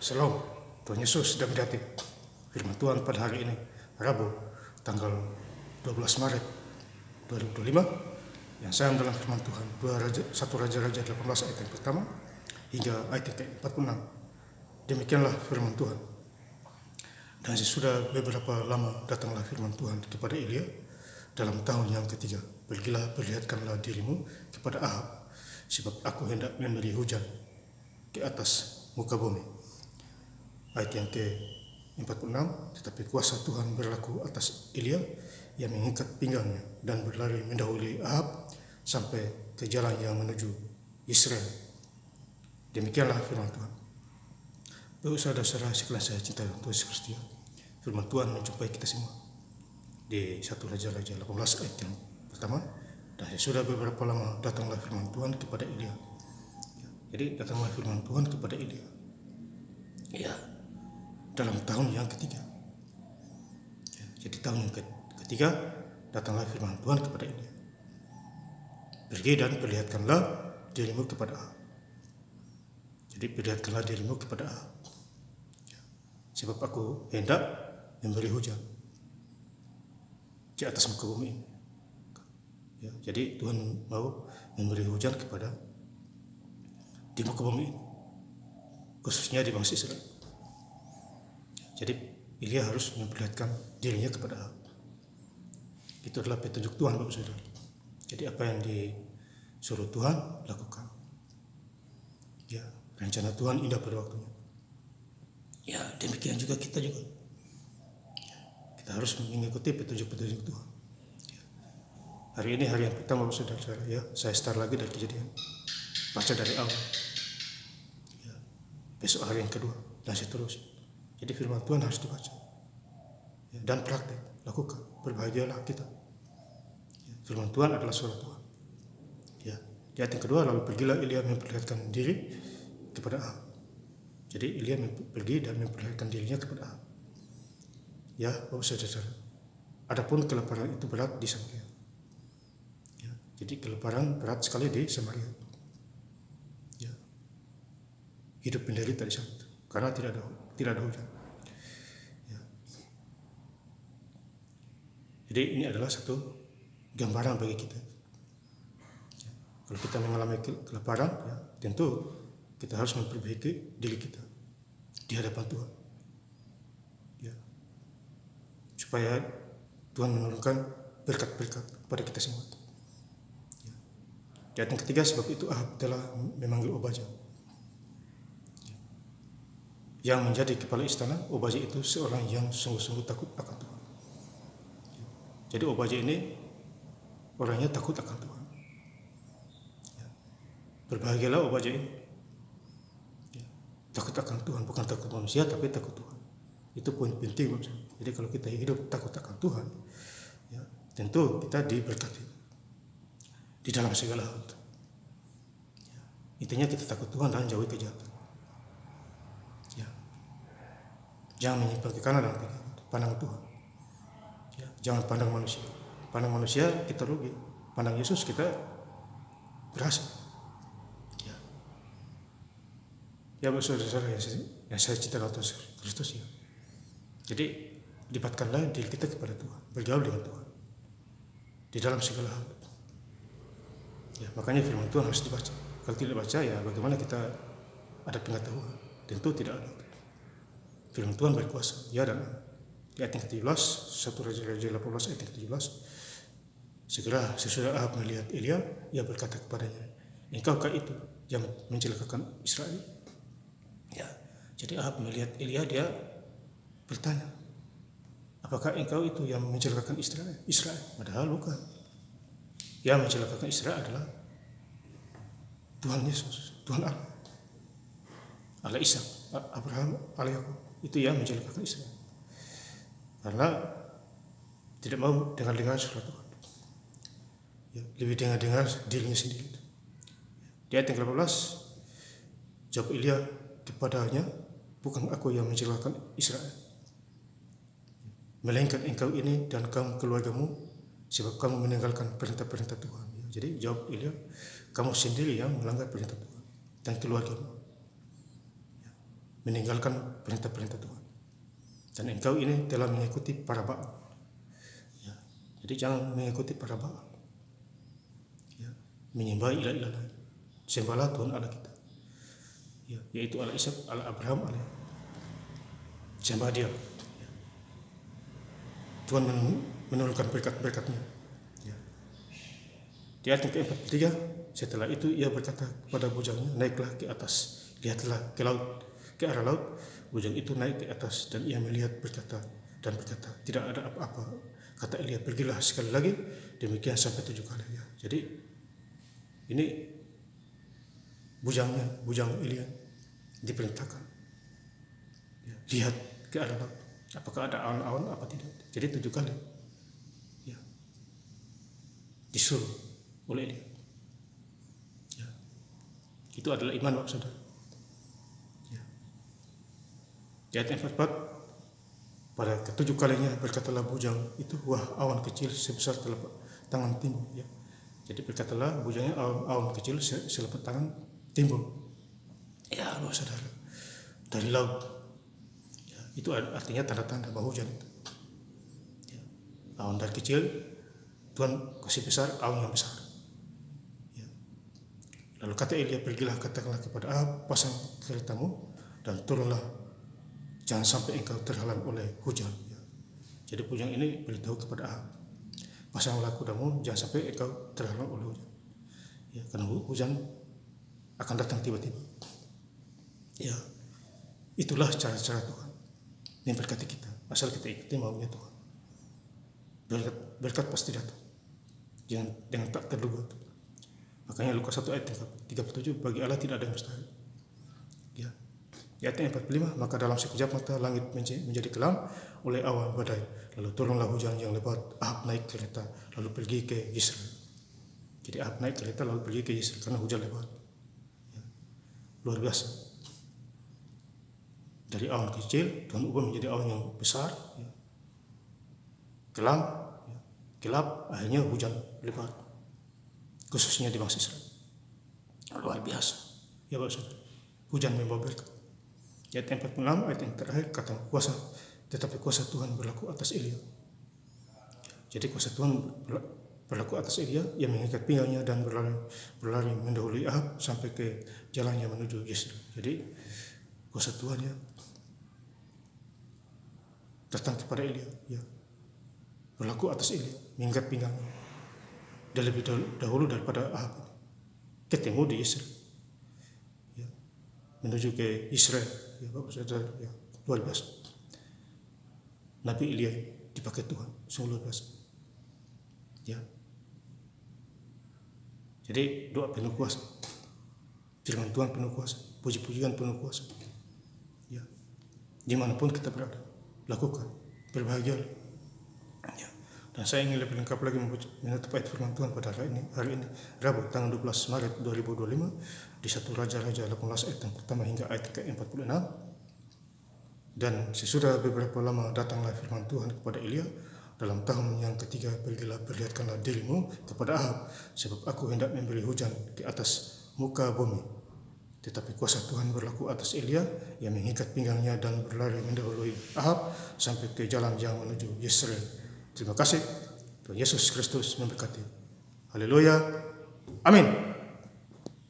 Shalom, Tuhan Yesus sedang berhati. Firman Tuhan pada hari ini, Rabu, tanggal 12 Maret 2025, yang saya dalam firman Tuhan, 1 Raja-Raja 18 ayat yang pertama hingga ayat yang ke-46. Demikianlah firman Tuhan. Dan sesudah beberapa lama datanglah firman Tuhan kepada Elia dalam tahun yang ketiga. Pergilah, perlihatkanlah dirimu kepada Ahab, sebab aku hendak memberi hujan ke atas muka bumi. Ayat yang ke-46, tetapi kuasa Tuhan berlaku atas Elia yang mengikat pinggangnya dan berlari mendahului Ahab sampai ke jalan yang menuju Israel. Demikianlah firman Tuhan. Bapak saudara-saudara sekalian saya cintai Tuhan Yesus Kristus, firman Tuhan menjumpai kita semua di 1 Raja-Raja 18 ayat yang pertama. Dan sudah beberapa lama datanglah firman Tuhan kepada Elia. Jadi datanglah firman Tuhan kepada Elia, ya, dalam tahun yang ketiga. Jadi tahun yang ketiga datanglah firman Tuhan kepada Elia. Pergi dan perlihatkanlah dirimu kepada Ahab. Jadi perlihatkanlah dirimu kepada Ahab, sebab aku hendak memberi hujan di atas muka bumi ini. Ya, jadi Tuhan mau memberi hujan kepada di muka bumi ini, khususnya di bangsa Israel. Jadi Elia harus memperlihatkan dirinya kepada Ahab. Itu adalah petunjuk Tuhan, Bapak Saudara. Jadi apa yang disuruh Tuhan lakukan. Ya, rencana Tuhan indah pada waktunya. Ya, demikian juga kita juga. Kita harus mengikuti petunjuk-petunjuk Tuhan. Ya. Hari ini hari yang pertama, Bapak Saudara, ya, saya start lagi dari Kejadian. Baca dari awal. Ya. Besok hari yang kedua dan seterusnya. Jadi firman Tuhan harus dibaca, ya, dan praktek, lakukan. Berbahagialah kita. Ya, firman Tuhan adalah suara Tuhan. Ya, di ayat yang kedua, lalu pergilah Elia memperlihatkan diri kepada Ahab. Jadi Elia pergi dan memperlihatkan dirinya kepada Ahab. Ya, Bapak Saudara, adapun kelaparan itu berat di Samaria. Ya, jadi kelaparan berat sekali di Samaria. Ya, hidup menderita di sana karena tidak ada hujan. Ya. Jadi ini adalah satu gambaran bagi kita. Ya. Kalau kita mengalami kelaparan, ya, tentu kita harus memperbaiki diri kita di hadapan Tuhan. Ya. Supaya Tuhan menurunkan berkat-berkat kepada kita semua. Ya. Di ayat yang ketiga, sebab itu Ahab telah memanggil Obadya, yang menjadi kepala istana. Obadya itu seorang yang sungguh-sungguh takut akan Tuhan. Jadi Obadya ini orangnya takut akan Tuhan. Ya. Berbahagialah Obadya ini. Ya. Takut akan Tuhan, bukan takut manusia, tapi takut Tuhan. Itu poin penting, maksudnya. Jadi kalau kita hidup takut akan Tuhan, ya, tentu kita diberkati di dalam segala hal. Ya. Intinya kita takut Tuhan dan jauhi kejahatan. Ya. Jangan menyimpang ke kanan dan ke kiri, pandang Tuhan. Ya. Jangan pandang manusia. Pandang manusia kita rugi. Pandang Yesus kita berhasil. Ya, ya, saudara-saudara yang saya cintai Tuhan Kristus, ya. Jadi libatkanlah diri kita kepada Tuhan, bergaul dengan Tuhan di dalam segala hal. Ya, makanya firman Tuhan harus dibaca. Kalau tidak baca, ya bagaimana kita ada pengetahuan? Tentu tidak ada. Firman Tuhan berkuasa, ya, dan di ayat yang ke-17, 1 Raja-Raja 18 ayat yang ke-17, segera sesudah Ahab melihat Elia, ia berkata kepadanya, engkaukah itu yang mencelakakan Israel? Ya, jadi Ahab melihat Elia, dia bertanya, apakah engkau itu yang mencelakakan Israel? Padahal bukan. Yang mencelakakan Israel adalah Tuhan Yesus, Tuhan Allah, Allah Ishak, Abraham, Allah Yakub. Itu yang mencelakakan Israel karena tidak mau dengar suara Tuhan, ya, lebih dengar dirinya sendiri. Di ayat yang ke-18, jawab Elia kepadanya, bukan aku yang mencelakakan Israel, melainkan engkau ini dan kamu keluargamu, sebab kamu meninggalkan perintah-perintah Tuhan. Ya, jadi jawab Elia, kamu sendiri yang melanggar perintah Tuhan dan keluargamu. Ya. meninggalkan perintah-perintah Tuhan. Dan engkau ini telah mengikuti para Baal. Ya. Jadi jangan mengikuti para Baal. Ya. Menyembah ilah-ilah lain. Sembahlah Tuhan Allah kita. Ya. Yaitu Allah Ishak, Allah Abraham, Allah. Sembah dia. Ya. Tuhan menurunkan berkat-berkatnya. Ya. Di ayat yang ke-43, setelah itu ia berkata kepada bujangnya, naiklah ke atas, lihatlah ke laut, ke arah laut. Bujang itu naik ke atas dan ia melihat berkata, tidak ada apa-apa. Kata Elia, pergilah sekali lagi, demikian sampai 7 kali. Ya. Jadi ini bujang Elia diperintahkan. Ya. Lihat ke arah laut, apakah ada awan-awan apa tidak. Jadi 7 kali. Ya. Disuruh oleh Elia. Ya. Itu adalah iman, Bapak Saudara. Ya. Di ayat 44, pada ke-7 kalinya berkatalah bujang itu, wah awan kecil sebesar telapak tangan timbul. Ya. Jadi berkatalah bujangnya, awan kecil selepas tangan timbul. Ya, Bapak Saudara, dari laut. Ya, itu artinya tanda-tanda bahwa hujan itu. Ya. Awan dari kecil, Tuhan kasih besar, awan yang besar. Ya. Lalu kata Elia, pergilah katakanlah kepada Ahab, pasang keretamu dan turunlah, jangan sampai engkau terhalang oleh hujan. Ya. Jadi bujang ini beritahu kepada Ahab, pasanglah kudamu, jangan sampai engkau terhalang oleh hujan. Ya, karena hujan akan datang tiba-tiba. Ya, itulah cara-cara Tuhan memberkati kita, asal kita ikuti maunya Tuhan. Berkat pasti datang, jangan tak terduga. Makanya Lukas 1 ayat 37, bagi Allah tidak ada yang mustahil. Ya. Di ayat 45, maka dalam sekejap mata langit menjadi kelam oleh awan badai, lalu turunlah hujan yang lebat. Ahab naik kereta lalu pergi ke Yisrael. Jadi Ahab naik kereta lalu pergi ke Yisrael karena hujan lebat. Ya. Luar biasa. Dari awan kecil Tuhan ubah menjadi awan yang besar. Ya. Kelam, ya. Gelap, akhirnya hujan lebat, khususnya di bangsa Israel. Luar biasa. Ya Bapak Saudara, hujan membawa berkat. Ayat 46, ayat yang terakhir, kata kuasa, tetapi kuasa Tuhan berlaku atas Elia. Jadi kuasa Tuhan berlaku atas Elia yang mengikat pinggangnya dan berlari mendahului Ahab sampai ke jalan yang menuju Yesreel. Jadi kuasa Tuhan ya datang kepada Elia, ya berlaku atas Elia, mengikat pinggangnya. Dan lebih dahulu daripada Ahab ketemu di Yesreel, ya, menuju ke Israel. Ya, Bapak Saudara, ya, luar biasa. Nabi Elia dipakai Tuhan, sungguh luar biasa. Ya. Jadi doa penuh kuasa, firman Tuhan penuh kuasa, puji-pujian penuh kuasa. Ya. Dimanapun kita berada, lakukan, berbahagia. Ya. Dan saya ingin lebih lengkap lagi menutup ayat firman Tuhan pada hari ini, Rabu tanggal 12 Maret 2025 di 1 Raja-Raja 18 ayat yang pertama hingga ayat ke-46. Dan sesudah beberapa lama datanglah firman Tuhan kepada Elia dalam tahun yang ketiga, pergilah perlihatkanlah dirimu kepada Ahab, sebab aku hendak memberi hujan ke atas muka bumi. Tetapi kuasa Tuhan berlaku atas Elia yang mengikat pinggangnya dan berlari mendahului Ahab sampai ke jalan yang menuju Yesreel. Terima kasih. Tuhan Yesus Kristus memberkati. Haleluya. Amin.